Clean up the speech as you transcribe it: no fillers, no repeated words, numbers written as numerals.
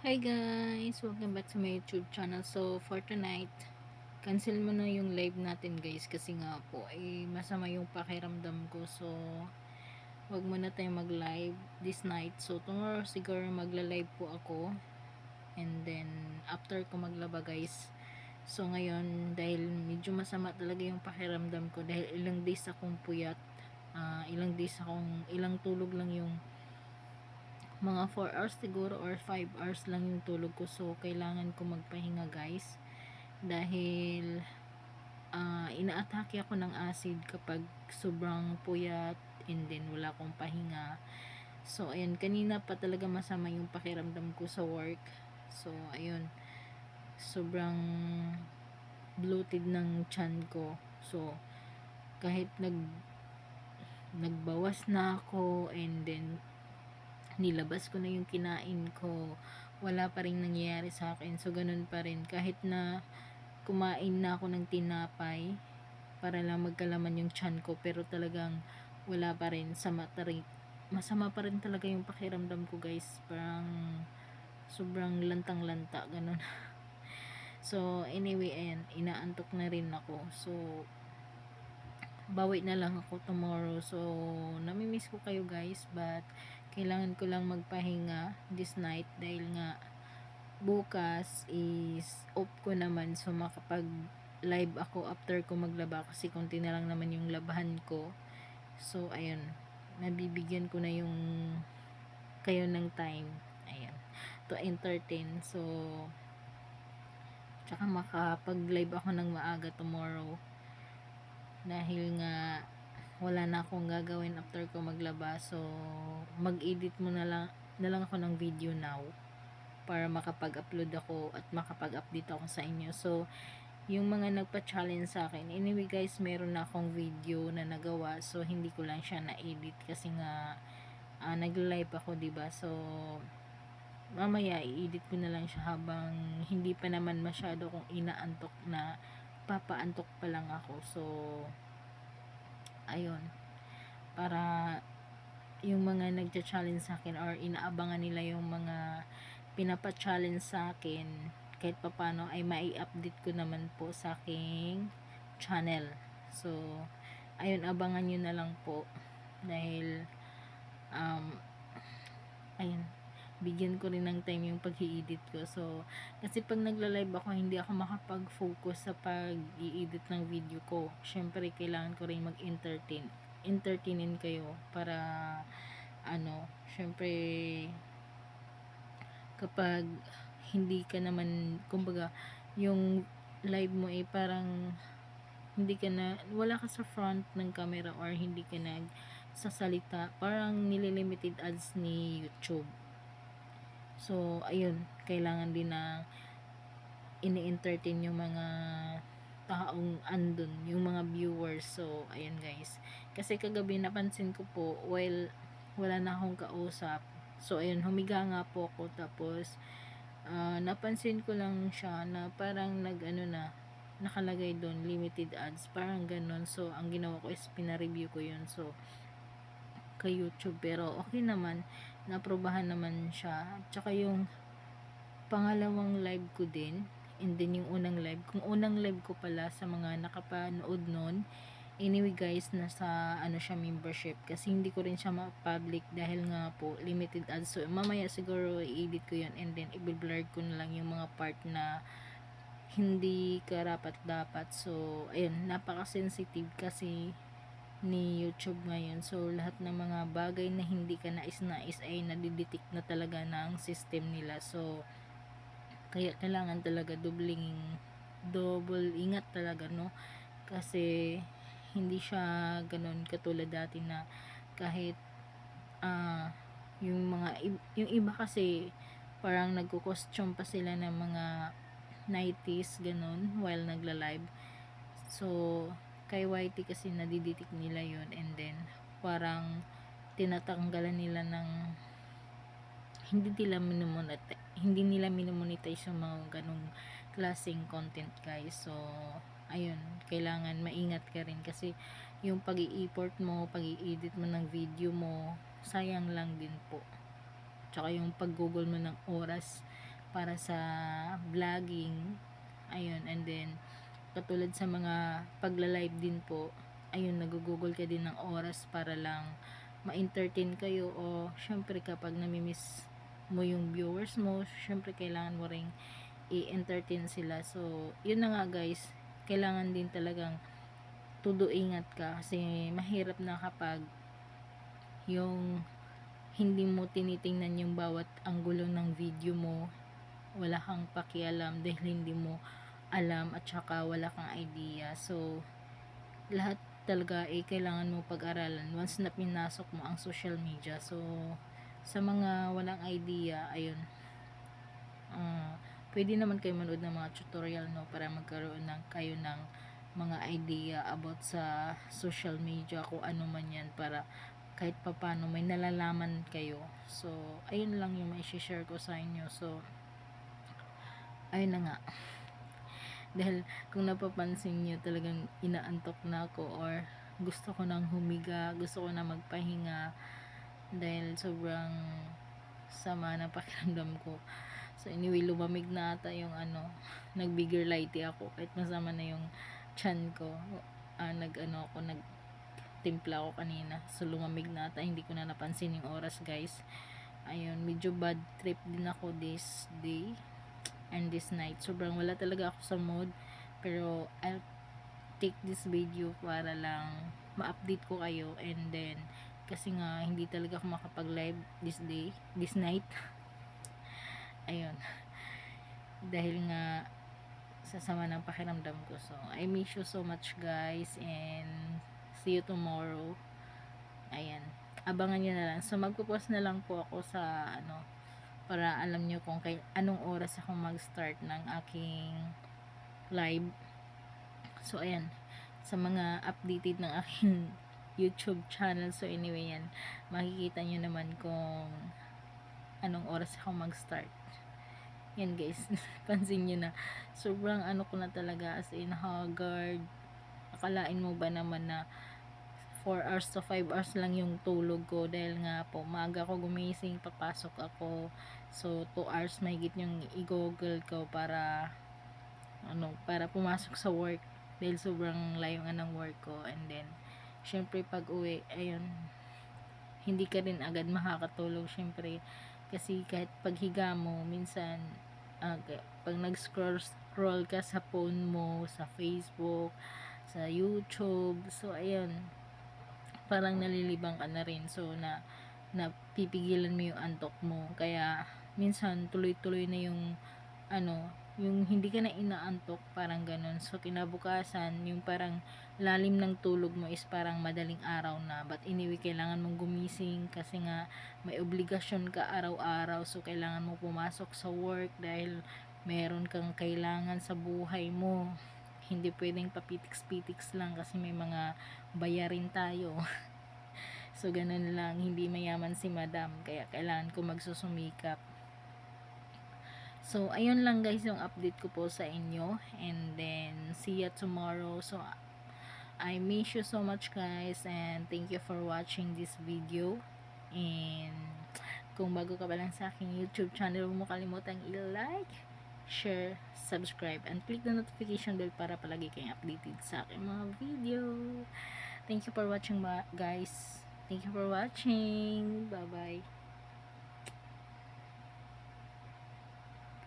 Hi guys! Welcome back to my YouTube channel. So, for tonight, cancel mo na yung live natin guys kasi nga po ay masama yung pakiramdam ko. So, wag muna tayong mag-live this night. So, tomorrow siguro magla-live po ako. And then, after ko maglaba guys. So, ngayon, dahil medyo masama talaga yung pakiramdam ko dahil ilang days akong puyat. Ilang tulog lang yung mga 4 hours siguro or 5 hours lang yung tulog ko, so kailangan ko magpahinga guys dahil inaatake ako ng acid kapag sobrang puyat and then wala akong pahinga. So ayun, kanina pa talaga masama yung pakiramdam ko sa work. So ayun, sobrang bloated ng tiyan ko. So kahit nagbawas na ako and then nilabas ko na yung kinain ko, wala pa rin nangyayari sa akin. So ganun pa rin kahit na kumain na ako ng tinapay para lang magkalaman yung tiyan ko, pero talagang wala pa rin, masama pa rin talaga yung pakiramdam ko guys, parang sobrang lantang-lanta ganun. So anyway, ayan, inaantok na rin ako. So bawi na lang ako tomorrow. So namimiss ko kayo guys, but kailangan ko lang magpahinga this night dahil nga bukas is off ko naman, so makapag live ako after ko maglaba kasi konti na lang naman yung labahan ko. So ayun, nabibigyan ko na yung kayo ng time, ayan, to entertain. So tsaka makapag live ako ng maaga tomorrow dahil nga wala na akong gagawin after ko maglaba. So mag-edit mo na lang ako ng video now para makapag-upload ako at makapag-update ako sa inyo. So yung mga nagpa-challenge sa akin, anyway guys, meron na akong video na nagawa, so hindi ko lang siya na-edit kasi nga nag-live ako, diba? So mamaya i-edit ko na lang siya habang hindi pa naman masyado kong inaantok, na papaantok pa lang ako. So ayun, para yung mga nagcha-challenge sa akin or inaabangan nila yung mga pinapa-challenge sa akin, kahit papano ay mai-update ko naman po sa aking channel. So ayun, abangan nyo na lang po dahil ayun, bigyan ko rin ng time yung pag-i-edit ko. So kasi pag nagla-live ako, hindi ako makapag-focus sa pag-i-edit ng video ko. Syempre kailangan ko rin entertainin kayo para syempre kapag hindi ka naman, kumbaga yung live mo ay parang hindi ka na, wala ka sa front ng camera or hindi ka nagsasalita, parang nililimited ads ni YouTube. So ayun, kailangan din na ini-entertain yung mga taong andun, yung mga viewers. So ayun guys, kasi kagabi napansin ko po, while wala na akong kausap, so ayun, humiga nga po ako, tapos napansin ko lang siya na parang nakalagay doon limited ads, parang ganun. So ang ginawa ko is pina-review ko yun, so kay YouTube, pero okay naman, naprobahan naman siya. Tsaka yung pangalawang live ko din, and then yung unang live ko pala, sa mga nakapanood nun, anyway guys, nasa siya, membership, kasi hindi ko rin siya ma-public dahil nga po limited ads. So mamaya siguro i-edit ko yun and then i-blur ko na lang yung mga part na hindi karapat dapat. So ayun, napaka-sensitive kasi ni YouTube ngayon. So lahat ng mga bagay na hindi ka nais-nais ay nadidetect na talaga ng system nila. So kaya kailangan talaga double ingat talaga, no? Kasi hindi siya ganun katulad dati na kahit yung iba kasi parang nagko-costume pa sila ng mga 90s ganun while nagla-live. So kay YT kasi nadidetect nila yun, and then parang tinatanggalan nila ng, hindi nila minomonetize yung mga ganong klaseng content guys. So ayun, kailangan maingat ka rin kasi yung pag-i-import mo, pag-i-edit mo ng video mo, sayang lang din po. Tsaka yung pag-google mo ng oras para sa vlogging. Ayun, and then katulad sa mga pagla-live din po, ayun, nagugugol ka din ng oras para lang ma-entertain kayo, o syempre kapag namimiss mo yung viewers mo, syempre kailangan mo ring i-entertain sila. So yun na nga guys, kailangan din talagang todo ingat ka, kasi mahirap na kapag yung hindi mo tinitingnan yung bawat anggulo ng video mo, wala kang pakialam dahil hindi mo alam at saka wala kang idea. So lahat talaga kailangan mo pag-aralan once na pinasok mo ang social media. So sa mga walang idea, ayun, pwede naman kayo manood ng mga tutorial, no, para magkaroon kayo ng mga idea about sa social media, kung ano man yan, para kahit papano may nalalaman kayo. So ayun lang yung may share ko sa inyo. So ayun na nga, dahil kung napapansin nyo, talagang inaantok na ako, or gusto ko nang humiga, gusto ko na magpahinga dahil sobrang sama ng pakiramdam ko. So anyway, lumamig na ata yung nag bigger lighty ako kahit masama na yung chan ko. Nagtimpla ako kanina, so lumamig na ata, hindi ko na napansin yung oras guys. Ayun, medyo bad trip din ako this day and this night. Sobrang wala talaga ako sa mood, pero I'll take this video para lang ma-update ko kayo. And then kasi nga hindi talaga ako makapag live this night. Ayun, dahil nga sa sama ng pakiramdam ko. So I miss you so much guys, and see you tomorrow. Ayan, abangan nyo na lang. So magpo-post na lang po ako sa para alam nyo kung anong oras ako mag-start ng aking live. So ayan, sa mga updated ng aking YouTube channel, so anyway yan, makikita nyo naman kung anong oras ako mag-start. Yan guys, pansin nyo na sobrang ko na talaga, as in haggard. Akalain mo ba naman na 4 hours to 5 hours lang yung tulog ko, dahil nga po maaga ko gumising, papasok ako. So 2 hours mahigit yung i-google ko para para pumasok sa work, dahil sobrang layo nga ng work ko. And then syempre pag uwi, ayun, hindi ka rin agad makakatulog syempre, kasi kahit paghiga mo minsan, pag nag-scroll ka sa phone mo, sa Facebook, sa YouTube, so ayun, parang nalilibang ka na rin. So napipigilan mo yung antok mo, kaya minsan tuloy-tuloy na yung yung hindi ka na inaantok, parang ganun. So kinabukasan, yung parang lalim ng tulog mo is parang madaling araw na, but anyway kailangan mong gumising kasi nga may obligasyon ka araw-araw. So kailangan mo pumasok sa work dahil meron kang kailangan sa buhay mo, hindi pwedeng papitiks-pitiks lang kasi may mga bayarin tayo. So ganun lang, hindi mayaman si madam, kaya kailangan ko magsusumikap. So ayun lang guys yung update ko po sa inyo, and then see ya tomorrow. So I miss you so much guys, and thank you for watching this video. And kung bago ka pa lang sa aking YouTube channel, huwag mo kalimutang i-like, share, subscribe, and click the notification bell para palagi kayong updated sa aking mga video. Thank you for watching guys. Thank you for watching. Bye bye.